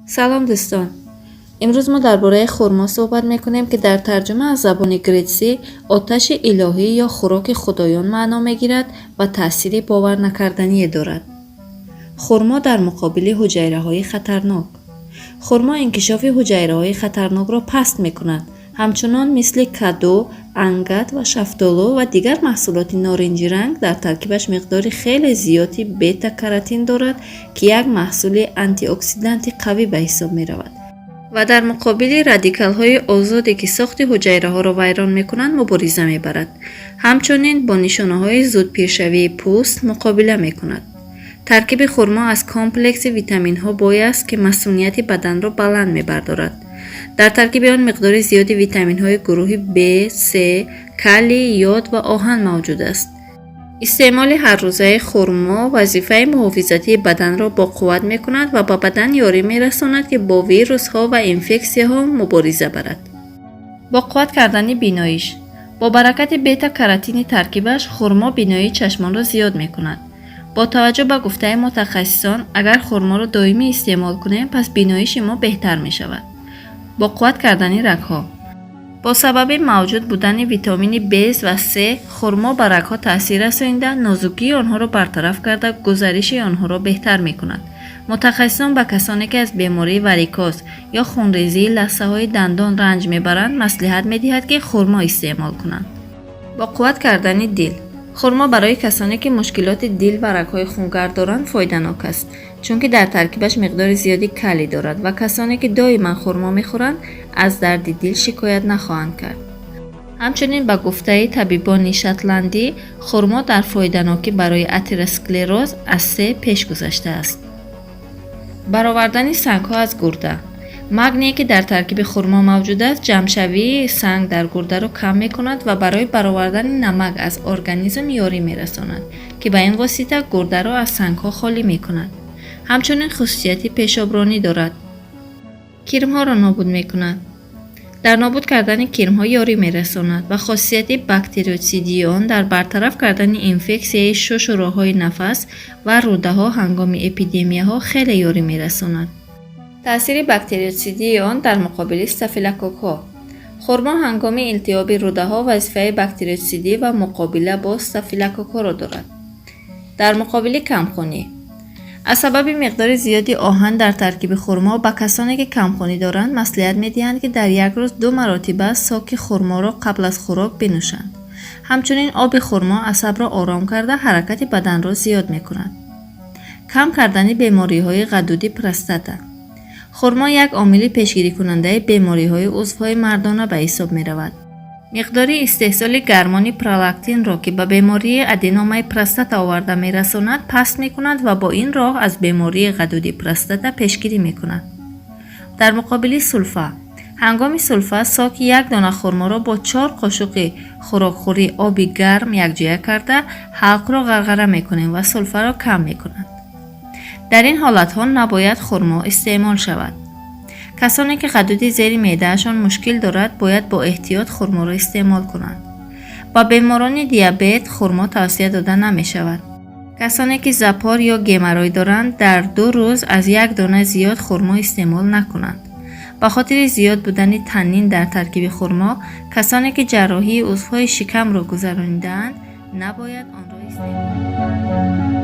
سلام دوستان. امروز ما درباره خرما صحبت میکنیم که در ترجمه از زبان گریسی آتش الهی یا خوراک خدایان معنا میگیرد و تأثیری باور نکردنی دارد. خرما در مقابل حجیره های خطرناک. خرما انکشاف حجیره های خطرناک را پست میکند. همچنان مثل کدو، انگت و شفتالو و دیگر محصولات نارنجی رنگ در ترکیبش مقدار خیلی زیادی بتا کراتین دارد که یک محصول آنتی اکسیدانت قوی به حساب می رود و در مقابل رادیکال های آزادی که ساخت حجیره ها را ویران می کنند مبارزه می برد. همچنین با نشانه های زود پیشروی پوست مقابله می کند. ترکیب خرما از کامپلکس ویتامین ها بوی است که مسئولیت بدن را بلند می بردارد. در ترکیب آن مقدار زیادی ویتامین های گروه B، C، کالی، یود و آهن موجود است. استعمال هر روزه خرما وظیفه محافظتی بدن را با قوت می کند و با بدن یاری می رساند که با ویروس ها و انفکسیون ها مبارزه برد. با قوت کردن بیناییش. با برکت بیتا کراتین ترکیبش خرما بینایی چشمان را زیاد می کند. با توجه به گفته متخصصان اگر خرما را دائمی استعمال کنیم پس بینایی شما بهتر می شود. با قوت کردن رگ‌ها. با سبب موجود بودن ویتامین B و C خرما بر رگ‌ها تاثیر رسانیده نازکی آنها را برطرف کرده گزارش آنها را بهتر می‌کند. متخصصان به کسانی که از بیماری واریکوز یا خونریزی لثه‌های دندان رنج می‌برند مصلحت می‌دهد که خرما استعمال کنند. با قوت کردن دل. خرما برای کسانی که مشکلات دل و رگ‌های خونگرد دارند فایده‌ناک است چون که در ترکیبش مقدار زیادی کالی دارد و کسانی که دائما خرما می‌خورند از درد دل شکایت نخواهند کرد. همچنین به گفته طبیبان شتلندی خرما در فایده‌ناکی برای اتروسکلروز از 3 پیش گذشته است. برآوردن سنگ‌ها از گرده. مگنی که در ترکیب خرما موجود است جمع‌شوی سنگ در گرده را کم می‌کند و برای برآوردن نمک از ارگانیسم یاری می‌رساند که به این واسطه گرده را از سنگ‌ها خالی می‌کند. همچنین خصوصیت پیشابرانی دارد. کرم‌ها را نابود می‌کند. در نابود کردن کرم‌ها یاری می‌رساند و خاصیت باکتریوسیدی آن در برطرف کردن انفکسیون شش و راه‌های نفس و روده‌ها هنگام اپیدمیاها خیلی یاری می‌رساند. تأثیر باکتریوسیدی آن در مقابل استافیلوکوک‌ها. خرما هنگام التهاب روده‌ها وظیفه باکتریوسیدی و مقابله با استافیلوکوک را دارد. در مقابل کمخونی. از سبب مقدار زیادی آهن در ترکیب خرما به کسانی که کمخونی دارند مصلحت می‌دهند که در یک روز 2 مرتبه ساک خرما را قبل از خوراک بنوشند. همچنین آب خرما عصب را آرام کرده حرکت بدن را زیاد می‌کند. کم کردن بیماری‌های غدودی پروستاتا. خرما یک عامل پیشگیری کننده بیماری‌های عضوهای مردانه به حساب می‌رود. مقدار استحصال گرمان پرولاکتین را که به بیماری ادنومای پروستات آورده می‌رساند پست می‌کند و با این راه از بیماری غدودی پروستات پیشگیری می‌کند. در مقابل سلفا. هنگام سلفا ساک یک دانه خرما را با 4 قاشق خوراکخوری آب گرم یکجا کرده حلق را غرغره می‌کنیم و سلفا را کم می‌کنند. در این حالت‌ها نباید خرما استعمال شود. کسانی که غدود زیر معده‌شان مشکل دارد باید با احتیاط خرما را استعمال کنند. با بیماران دیابت خرما توصیه داده نمی شود. کسانی که زپار یا گمرای دارند در 2 روز از 1 دانه زیاد خرما استعمال نکنند. به خاطر زیاد بودن تنین در ترکیب خرما کسانی که جراحی عضوهای شکم را گذراندند نباید آن را استعمال کنند.